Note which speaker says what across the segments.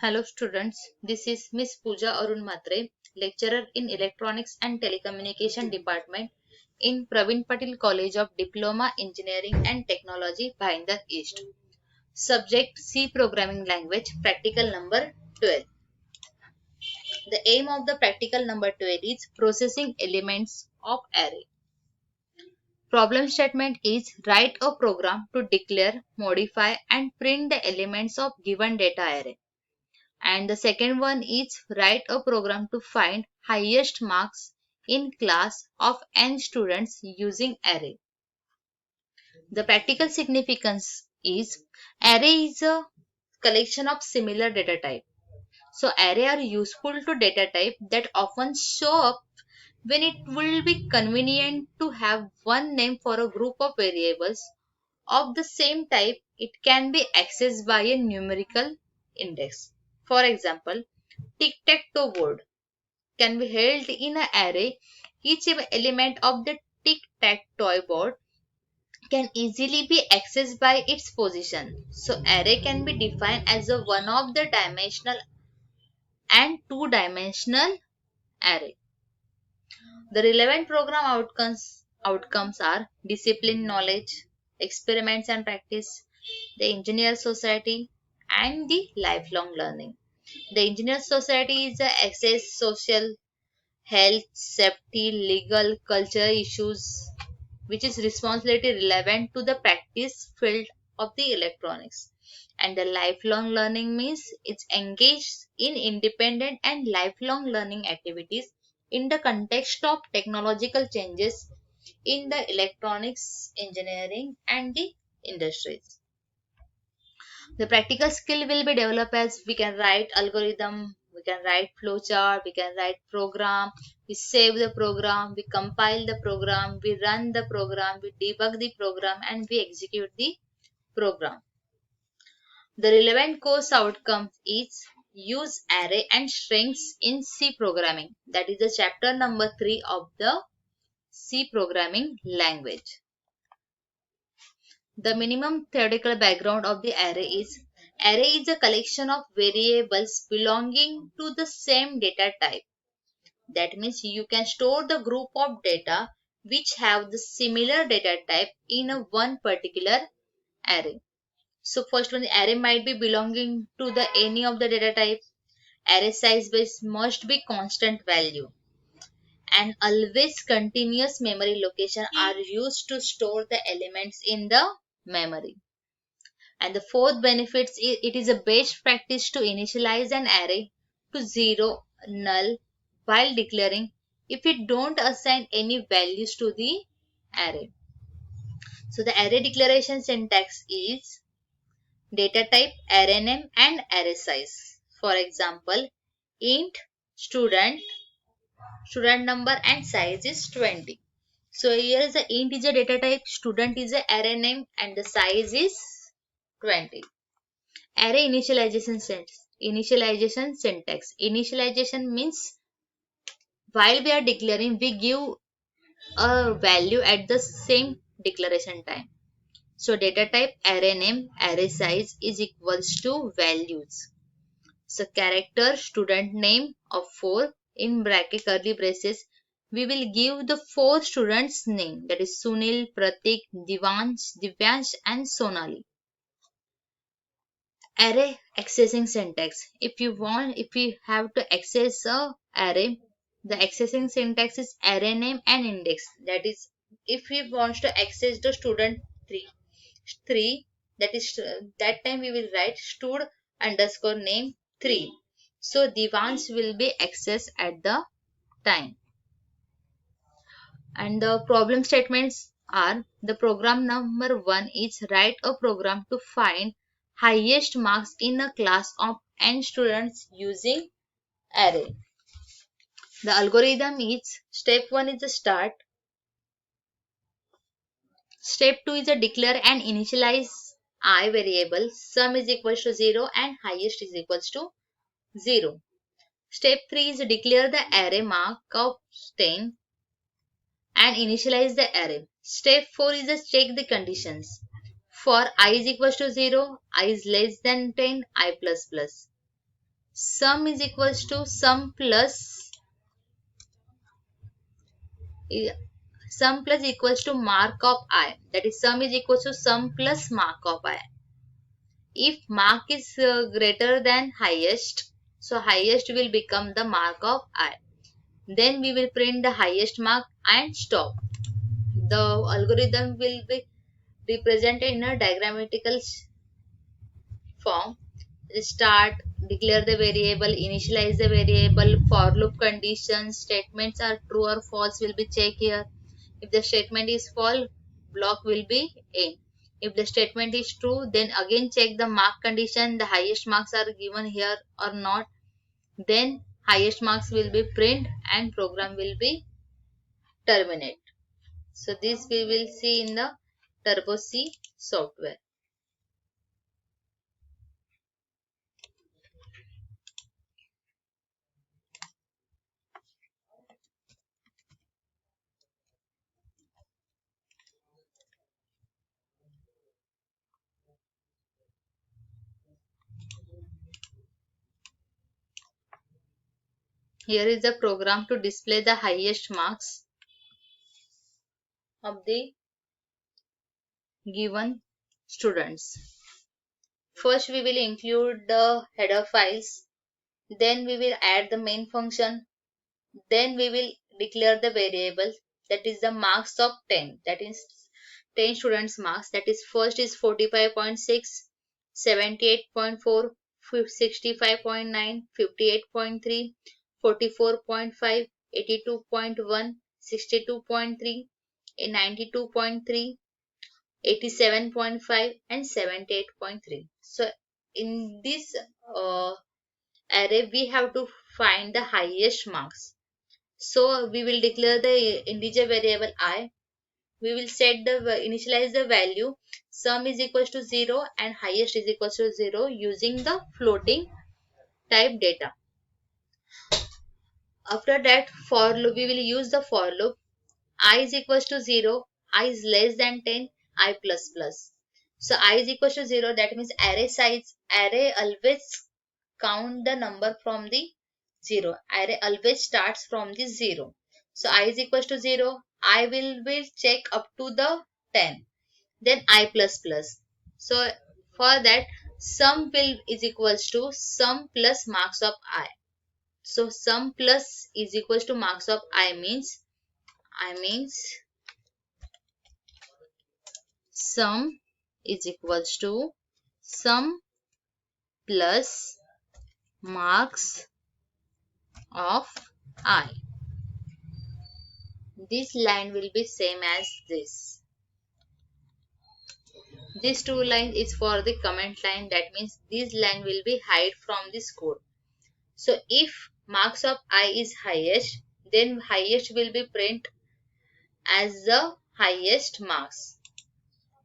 Speaker 1: Hello students, this is Miss Pooja Arun Matre, lecturer in Electronics and Telecommunication Department in Praveen Patil College of Diploma Engineering and Technology, Bhayandar East. Subject C Programming Language, practical number 12. The aim of the practical number 12 is processing elements of array. Problem statement is write a program to declare, modify and print the elements of given data array. And the second one is write a program to find highest marks in class of n students using array. The practical significance is array is a collection of similar data type. So array are useful to data type that often show up when it will be convenient to have one name for a group of variables of the same type. It can be accessed by a numerical index. For example, tic-tac-toe board can be held in an array. Each element of the tic-tac-toe board can easily be accessed by its position. So array can be defined as a one of the dimensional and two-dimensional array. The relevant program outcomes are discipline knowledge, experiments and practice, the engineer society, and the lifelong learning. The engineer society is a access social, health, safety, legal, culture issues which is responsibility relevant to the practice field of the electronics. And the lifelong learning means it's engaged in independent and lifelong learning activities in the context of technological changes in the electronics, engineering, and the industries. The practical skill will be developed as we can write algorithm, we can write flowchart, we can write program, we save the program, we compile the program, we run the program, we debug the program, and we execute the program. The relevant course outcome is use array and strings in C programming. That is the chapter number 3 of the C programming language. The minimum theoretical background of the array is a collection of variables belonging to the same data type. That means you can store the group of data which have the similar data type in a one particular array. So first one, the array might be belonging to the any of the data type. Array size base must be constant value, and always continuous memory location are used to store the elements in the memory. And the fourth benefits is it is a best practice to initialize an array to 0, null, while declaring if it don't assign any values to the array. So the array declaration syntax is data type, array name, and array size. For example, int student number and size is 20. So here is the int is a data type, student is a array name, and the size is 20. Array initialization syntax. Initialization means while we are declaring, we give a value at the same declaration time. So data type, array name, array size is equals to values. So character, student name of 4 in bracket curly braces. We will give the 4 students name, that is Sunil, Pratik, Divyansh and Sonali. Array accessing syntax. If we have to access a array, the accessing syntax is array name and index. That is, if we want to access the student 3, that is that time we will write stud underscore name 3. So Divans will be accessed at the time. And the problem statements are the program number 1 is write a program to find highest marks in a class of n students using array. The algorithm is step 1 is the start, step 2 is a declare and initialize I variable, sum is equals to 0 and highest is equals to 0. Step 3 is declare the array mark of 10 and initialize the array. Step 4 is just check the conditions. For I is equals to 0, I is less than 10, I plus plus. Sum is equals to sum plus equals to mark of I. That is, sum is equals to sum plus mark of I. If mark is greater than highest, so highest will become the mark of I. Then we will print the highest mark and stop. The algorithm will be represented in a diagrammatical form. Start, declare the variable, initialize the variable, for loop conditions, statements are true or false will be checked here. If the statement is false, block will be in. If the statement is true, then again check the mark condition, the highest marks are given here or not. Then highest marks will be print and program will be terminate. So this we will see in the Turbo C software. Here is the program to display the highest marks of the given students. First we will include the header files, then we will add the main function, then we will declare the variable, that is the marks of 10, that is 10 students marks, that is first is 45.6, 78.4, 65.9, 58.3, 44.5, 82.1, 62.3, 92.3, 87.5 and 78.3. So in this array we have to find the highest marks. So we will declare the integer variable I. We will set the initialize the value sum is equals to 0 and highest is equals to 0 using the floating type data. After that, for loop we will use the for loop. I is equals to 0, I is less than 10, I plus plus. So I is equals to 0, that means array size, array always count the number from the 0. Array always starts from the 0. So I is equals to 0, I will check up to the 10. Then I plus plus. So for that, sum will is equals to sum plus marks of I. So sum plus is equals to marks of I means sum is equals to sum plus marks of I. This line will be same as this. This two line is for the comment line, that means this line will be hide from this code. So if marks of I is highest, then highest will be print as the highest marks.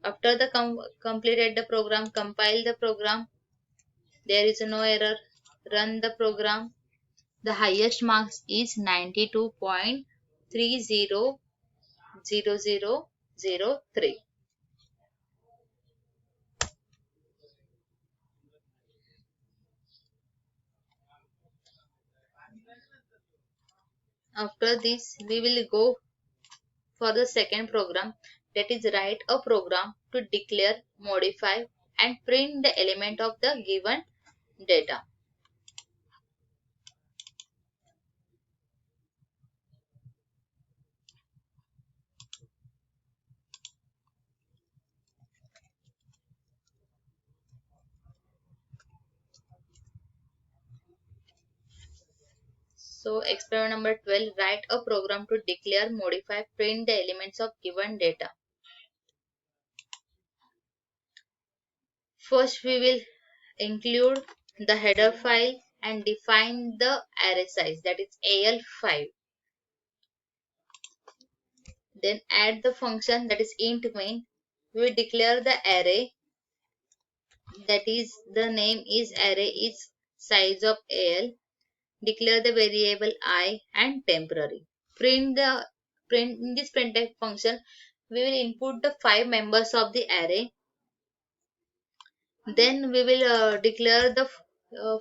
Speaker 1: After the completed the program, compile the program, there is no error, run the program. The highest marks is 92.300003. After this, we will go for the second program, that is write a program to declare, modify and print the element of the given data. So experiment number 12, write a program to declare, modify, print the elements of given data. First we will include the header file and define the array size, that is AL5. Then add the function, that is int main. We will declare the array, that is the name is array is size of AL. Declare the variable I and temporary. Print in this printf function we will input the 5 members of the array. Then we will declare the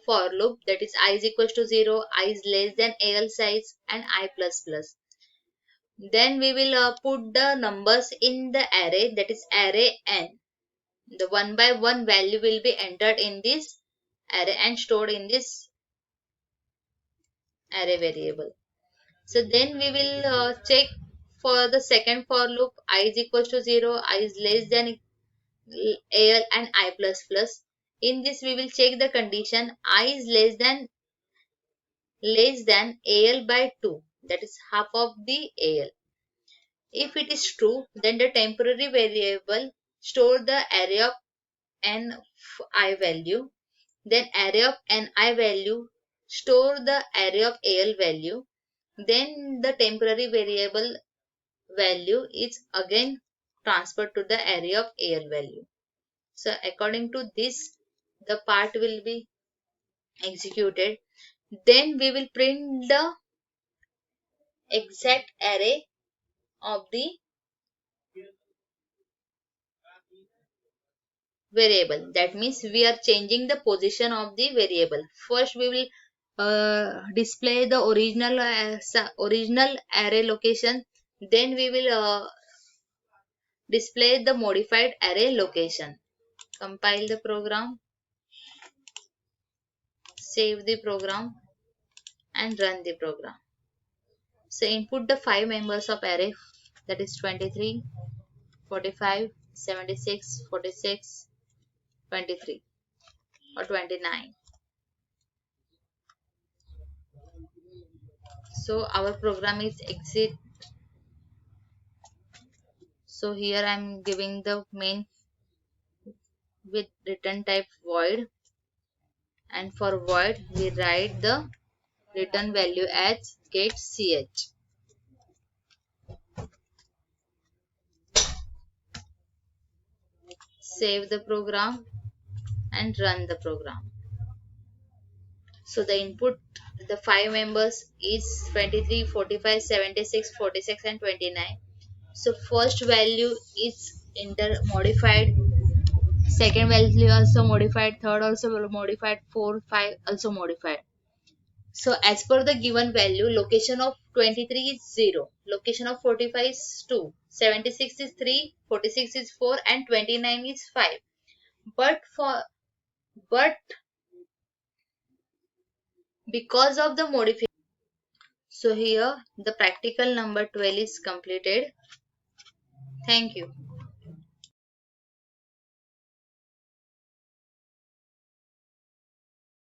Speaker 1: for loop, that is I is equals to 0, I is less than AL size and I plus plus. Then we will put the numbers in the array, that is array n. The one by one value will be entered in this array and stored in this array variable. So then we will check for the second for loop, I is equals to 0, I is less than AL and I plus plus. In this we will check the condition I is less than AL by 2, that is half of the AL. If it is true, then the temporary variable store the array of ni value. Then array of ni value store the array of AL value. Then the temporary variable value is again transferred to the array of AL value. So according to this, the part will be executed. Then we will print the exact array of the variable. That means we are changing the position of the variable. First we will display the original array location. Then we will display the modified array location. Compile the program, save the program and run the program. So input the 5 members of array, that is 23, 45, 76, 46, 23 or 29. So our program is exit. So here I am giving the main with return type void, and for void we write the return value as get ch. Save the program and run the program. So the input, the 5 members is 23, 45, 76, 46 and 29. So first value is modified, second value also modified, third also modified, 4, 5 also modified. So as per the given value, location of 23 is 0, location of 45 is 2, 76 is 3, 46 is 4 and 29 is 5. But because of the modification, so here the practical number 12 is completed. Thank you.